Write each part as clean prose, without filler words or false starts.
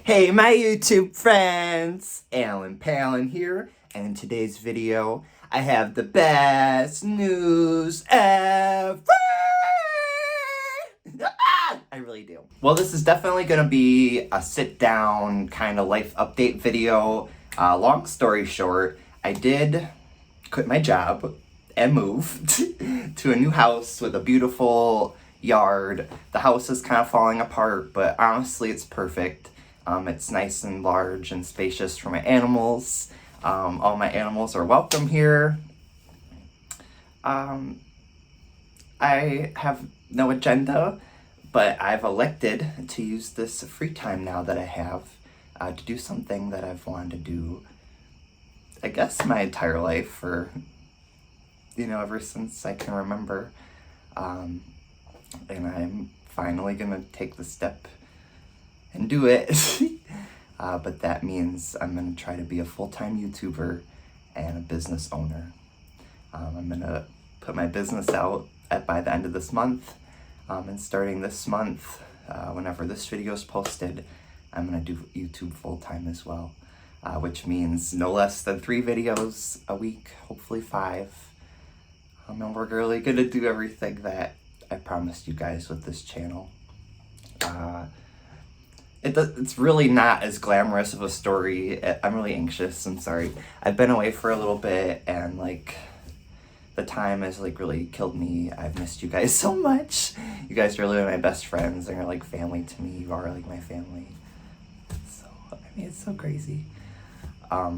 Hey my YouTube friends, Alan Pallen here, and in today's video I have the best news ever! I really do. Well, this is definitely going to be a sit down kind of life update video. Long story short, I did quit my job and move to a new house with a beautiful yard. The house is kind of falling apart, but honestly it's perfect. It's nice and large and spacious for my animals. All my animals are welcome here. I have no agenda, but I've elected to use this free time now that I have to do something that I've wanted to do, I guess, my entire life, or, ever since I can remember. And I'm finally gonna take the step and do it. But that means I'm gonna try to be a full-time YouTuber and a business owner. I'm gonna put my business out by the end of this month. And starting this month, whenever this video is posted, I'm gonna do YouTube full-time as well. Which means no less than 3 videos a week, hopefully 5. And we're really gonna do everything that I promised you guys with this channel. It's really not as glamorous of a story. I'm really anxious, I'm sorry. I've been away for a little bit, and the time has really killed me. I've missed you guys so much. You guys are really my best friends, and you're like family to me. You are like my family. So, it's so crazy. I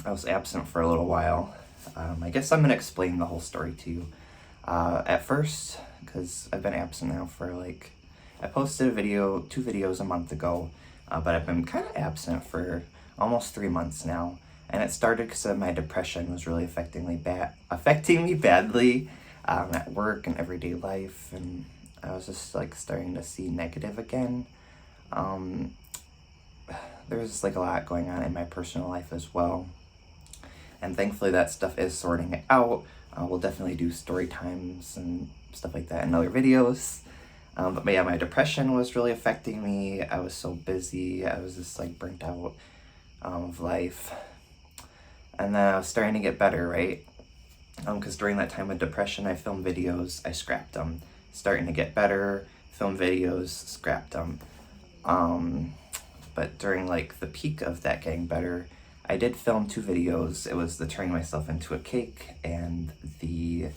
was absent for a little while. I guess I'm gonna explain the whole story to you. At first, because I've been absent now for I posted 2 videos a month ago, but I've been kind of absent for almost 3 months now. And it started because my depression was really affecting me badly at work and everyday life, and I was just starting to see negative again. There's a lot going on in my personal life as well, and thankfully that stuff is sorting out. We'll definitely do story times and stuff like that in other videos. But yeah, my depression was really affecting me. I was so busy. I was just burnt out of life. And then I was starting to get better, right? Because during that time of depression, I filmed videos, I scrapped them. Starting to get better, filmed videos, scrapped them. But during the peak of that getting better, I did film 2 videos. It was the turning myself into a cake and the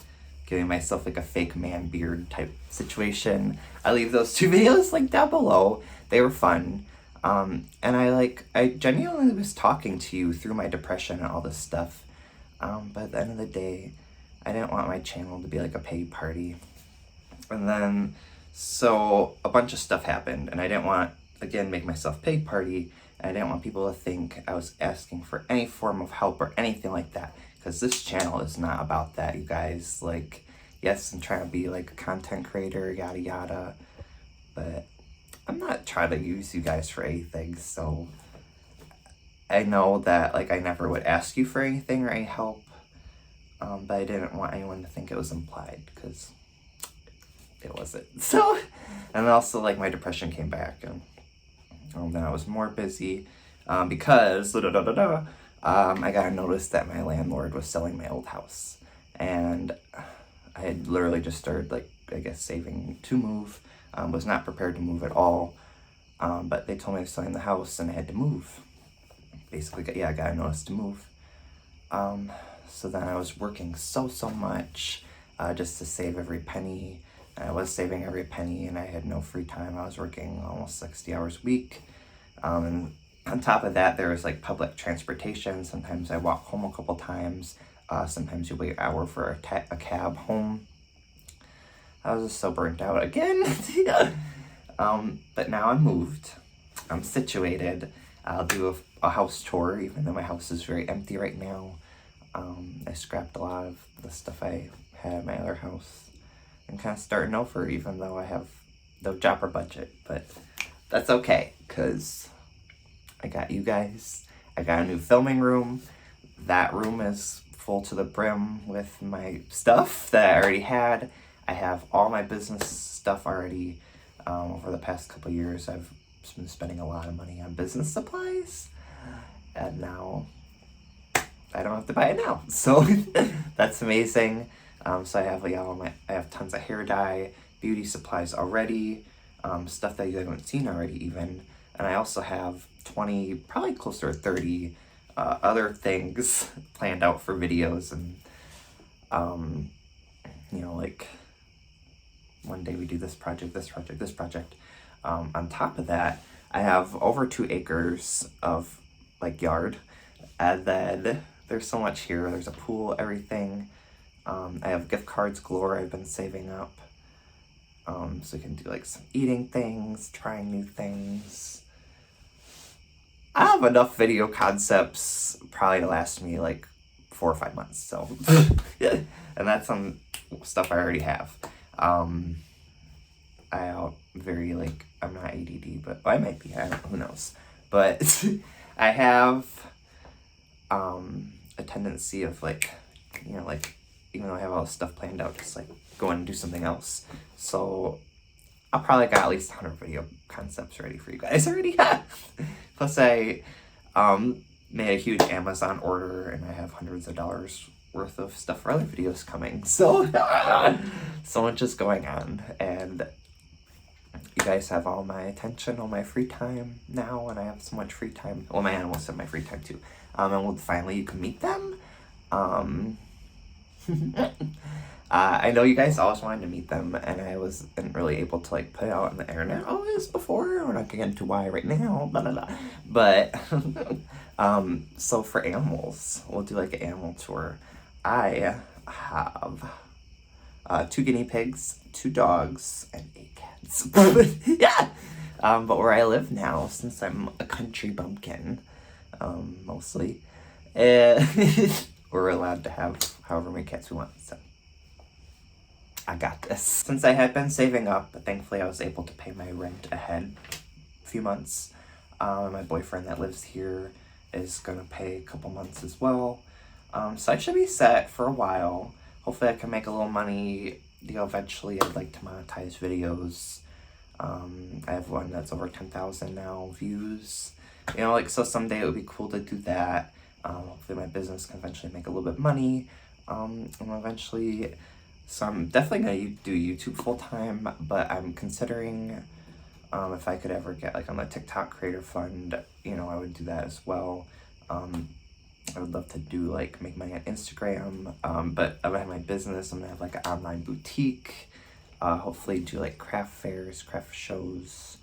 giving myself a fake man beard type situation. I leave those 2 videos down below. They were fun. And I genuinely was talking to you through my depression and all this stuff. But at the end of the day, I didn't want my channel to be a pay party. And then, so a bunch of stuff happened, and I didn't want, again, make myself pay party. And I didn't want people to think I was asking for any form of help or anything like that. Because this channel is not about that, you guys. Yes, I'm trying to be a content creator, yada yada. But I'm not trying to use you guys for anything, so I know that I never would ask you for anything or any help, but I didn't want anyone to think it was implied, because it wasn't. So, and also my depression came back, and then I was more busy because I got a notice that my landlord was selling my old house, and I had literally just started saving to move. Was not prepared to move at all, but they told me to sell the house and I had to move. Basically, I got a notice to move. So then I was working so much just to save every penny. I was saving every penny, and I had no free time. I was working almost 60 hours a week. And on top of that, there was public transportation. Sometimes I walk home a couple times. Sometimes you wait an hour for a cab home. I was just so burnt out again. But now I'm moved. I'm situated. I'll do a house tour, even though my house is very empty right now. I scrapped a lot of the stuff I had at my other house. I'm kind of starting over, even though I have no job or budget. But that's okay, because I got you guys. I got a new filming room. That room is full to the brim with my stuff that I already had. I have all my business stuff already. Over the past couple years, I've been spending a lot of money on business supplies, and now I don't have to buy it now. So that's amazing. So I have I have tons of hair dye, beauty supplies already, stuff that you haven't seen already even, and I also have 20, probably closer to 30 other things planned out for videos, and like one day we do this project, this project, this project. On top of that, I have over 2 acres of like yard, and then there's so much here. There's a pool, everything. I have gift cards galore I've been saving up. So we can do like some eating things, trying new things. I have enough video concepts probably to last me like 4 or 5 months. So, and that's some stuff I already have. I'm not ADD, but I might be. Who knows? But I have a tendency of even though I have all this stuff planned out, just like go and do something else. So I'll probably got at least 100 video concepts ready for you guys already. Plus I made a huge Amazon order, and I have hundreds of dollars worth of stuff for other videos coming. So so much is going on, and you guys have all my attention, all my free time now, and I have so much free time. Well, my animals have my free time too. And finally you can meet them. I know you guys always wanted to meet them, and I wasn't really able to like put it out on the internet always before. We're not gonna get into why right now, but so for animals, we'll do like an animal tour. I have 2 guinea pigs, 2 dogs, and 8 cats. Yeah. But where I live now, since I'm a country bumpkin, mostly, we're allowed to have however many cats we want. So I got this. Since I had been saving up, thankfully I was able to pay my rent ahead a few months. My boyfriend that lives here is gonna pay a couple months as well. So I should be set for a while. Hopefully I can make a little money. Eventually I'd like to monetize videos. I have one that's over 10,000 now views. So someday it would be cool to do that. Hopefully my business can eventually make a little bit of money. And eventually, so I'm definitely gonna do YouTube full time, but I'm considering if I could ever get like on the TikTok creator fund, I would do that as well. I would love to do make money on Instagram, but I'm gonna have my business. I'm gonna have like an online boutique. Hopefully do like craft fairs, craft shows.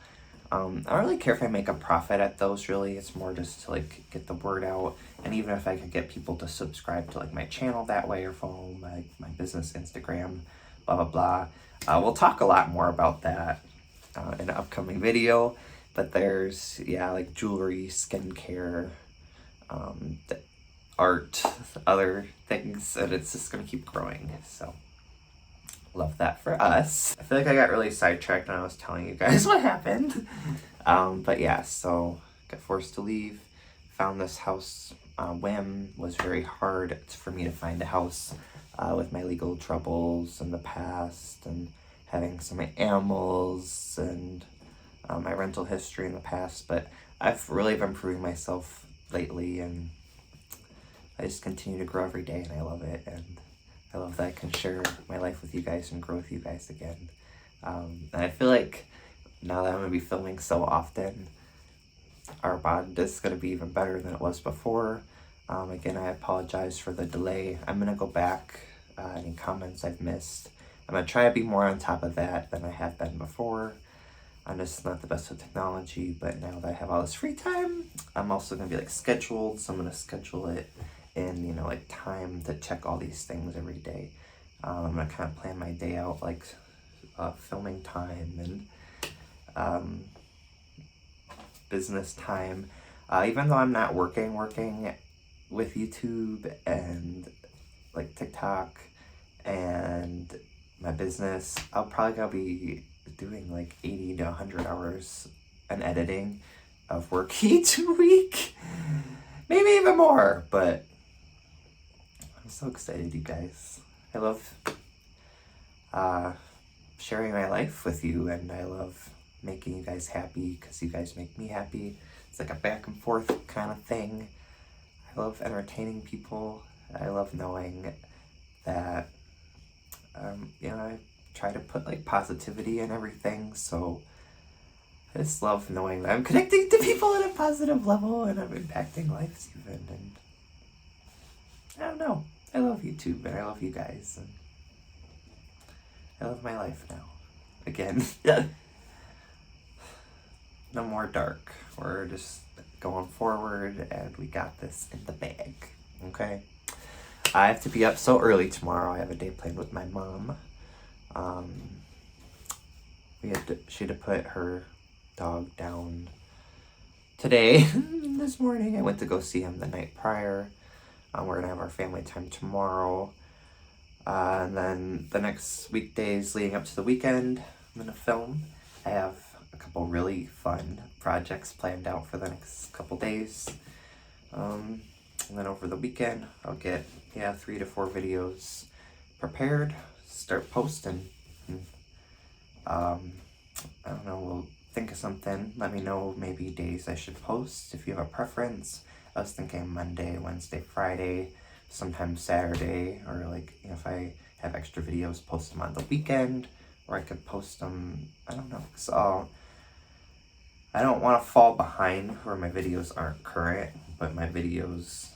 I don't really care if I make a profit at those, really. It's more just to get the word out, and even if I could get people to subscribe to my channel that way, or follow my business Instagram, blah blah blah. We'll talk a lot more about that in an upcoming video. But there's jewelry, skincare, art, other things, and it's just gonna keep growing. So love that for us. I feel like I got really sidetracked when I was telling you guys what happened. But yeah, so got forced to leave. Found this house whim. Was very hard for me to find a house with my legal troubles in the past, and having so many animals, and my rental history in the past. But I've really been proving myself lately, and I just continue to grow every day, and I love it. And I love that I can share my life with you guys and grow with you guys again. And I feel like now that I'm going to be filming so often, our bond is going to be even better than it was before. Again, I apologize for the delay. I'm going to go back, any comments I've missed. I'm going to try to be more on top of that than I have been before. I'm just not the best with technology, but now that I have all this free time, I'm also going to be scheduled, so I'm going to schedule it in, time to check all these things every day. I'm going to kind of plan my day out, filming time and business time. Even though I'm not working with YouTube and TikTok and my business, I'll probably gonna be doing 80 to 100 hours in editing of work each week. Maybe even more, but I'm so excited, you guys. I love sharing my life with you, and I love making you guys happy because you guys make me happy. It's like a back and forth kind of thing. I love entertaining people. I love knowing that, I try to put like positivity in everything. So I just love knowing that I'm connecting to people at a positive level and I'm impacting lives even. And I don't know. I love YouTube and I love you guys. And I love my life now. Again. No more dark. We're just going forward and we got this in the bag. Okay? I have to be up so early tomorrow. I have a day planned with my mom. She had to put her dog down today, this morning. I went to go see him the night prior. We're gonna have our family time tomorrow. And then the next weekdays leading up to the weekend, I'm gonna film. I have a couple really fun projects planned out for the next couple days. And then over the weekend, I'll get 3 to 4 videos prepared, start posting. I don't know, we'll think of something. Let me know maybe days I should post if you have a preference. I was thinking Monday, Wednesday, Friday, sometimes Saturday, or like if I have extra videos, post them on the weekend, or I could post them, I don't know. So I don't want to fall behind where my videos aren't current, but my videos,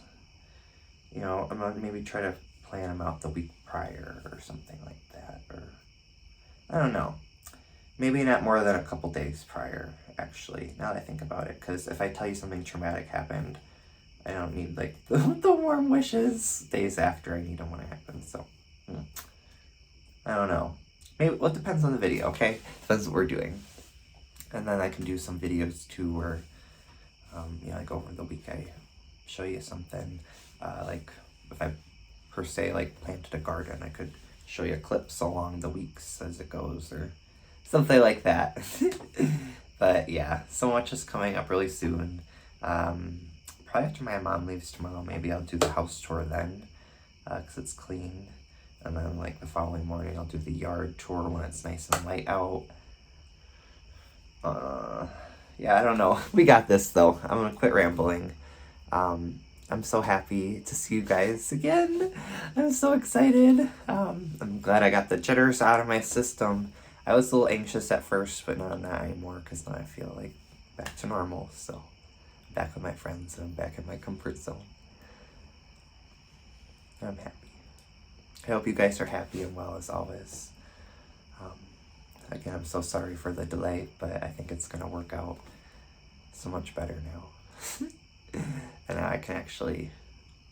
I'm gonna maybe try to plan them out the week prior or something like that, or I don't know. Maybe not more than a couple days prior, actually, now that I think about it, because if I tell you something traumatic happened, I don't need like the warm wishes days after. I need them when it happens. So I don't know. Maybe it depends on the video. Okay, depends what we're doing, and then I can do some videos too, where like over the week I show you something. Like if I per se like planted a garden, I could show you clips along the weeks as it goes, or something like that. But yeah, so much is coming up really soon. Probably after my mom leaves tomorrow, maybe I'll do the house tour then, because it's clean. And then like the following morning, I'll do the yard tour when it's nice and light out. I don't know. We got this though. I'm gonna quit rambling. I'm so happy to see you guys again. I'm so excited. I'm glad I got the jitters out of my system. I was a little anxious at first, but not anymore, because now I feel like back to normal. So back with my friends and I'm back in my comfort zone. I'm happy. I hope you guys are happy and well as always. Again, I'm so sorry for the delay, but I think it's going to work out so much better now. And now I can actually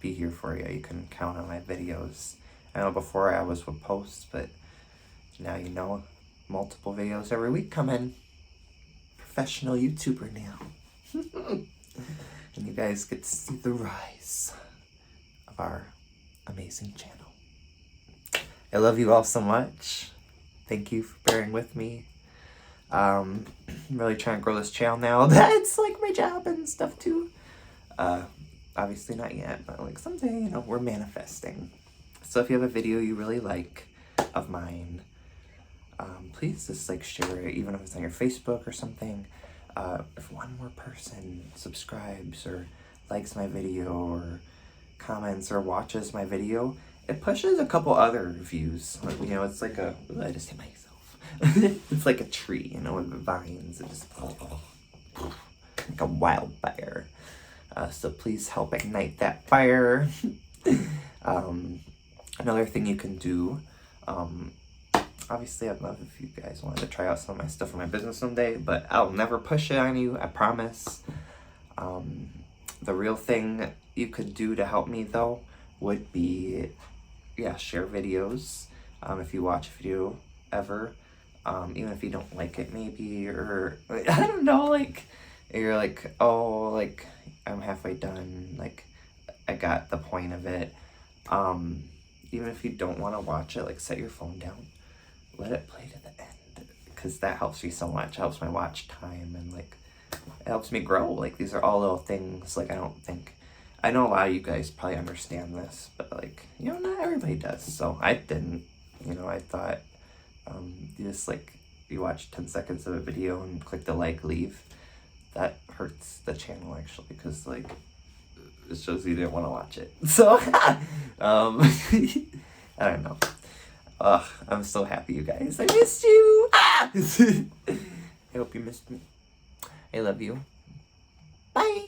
be here for you. You can count on my videos. I know before I always would post, but now multiple videos every week coming. Professional YouTuber now. And you guys get to see the rise of our amazing channel. I love you all so much. Thank you for bearing with me. I'm really trying to grow this channel now. That's like my job and stuff too. Obviously not yet, but like someday, we're manifesting. So if you have a video you really like of mine, please just like share it, even if it's on your Facebook or something. If one more person subscribes or likes my video or comments or watches my video, it pushes a couple other views. Like, it's like I just hit myself. It's like a tree, with the vines. It just like a wildfire. So please help ignite that fire. Another thing you can do, obviously I'd love if you guys wanted to try out some of my stuff for my business someday, but I'll never push it on you, I promise. The real thing you could do to help me though would be, share videos. If you watch a video ever, even if you don't like it maybe, or I don't know, like you're like, oh, like I'm halfway done, like I got the point of it. Even if you don't want to watch it, like set your phone down, let it play to the end, because that helps me so much. It helps my watch time, and like it helps me grow. Like these are all little things. Like I know a lot of you guys probably understand this, but like not everybody does. So I didn't. I thought you just like you watch 10 seconds of a video and click the like, leave, that hurts the channel actually, because like it shows you didn't want to watch it. So I don't know. Ugh, I'm so happy, you guys. I missed you. Ah! I hope you missed me. I love you. Bye.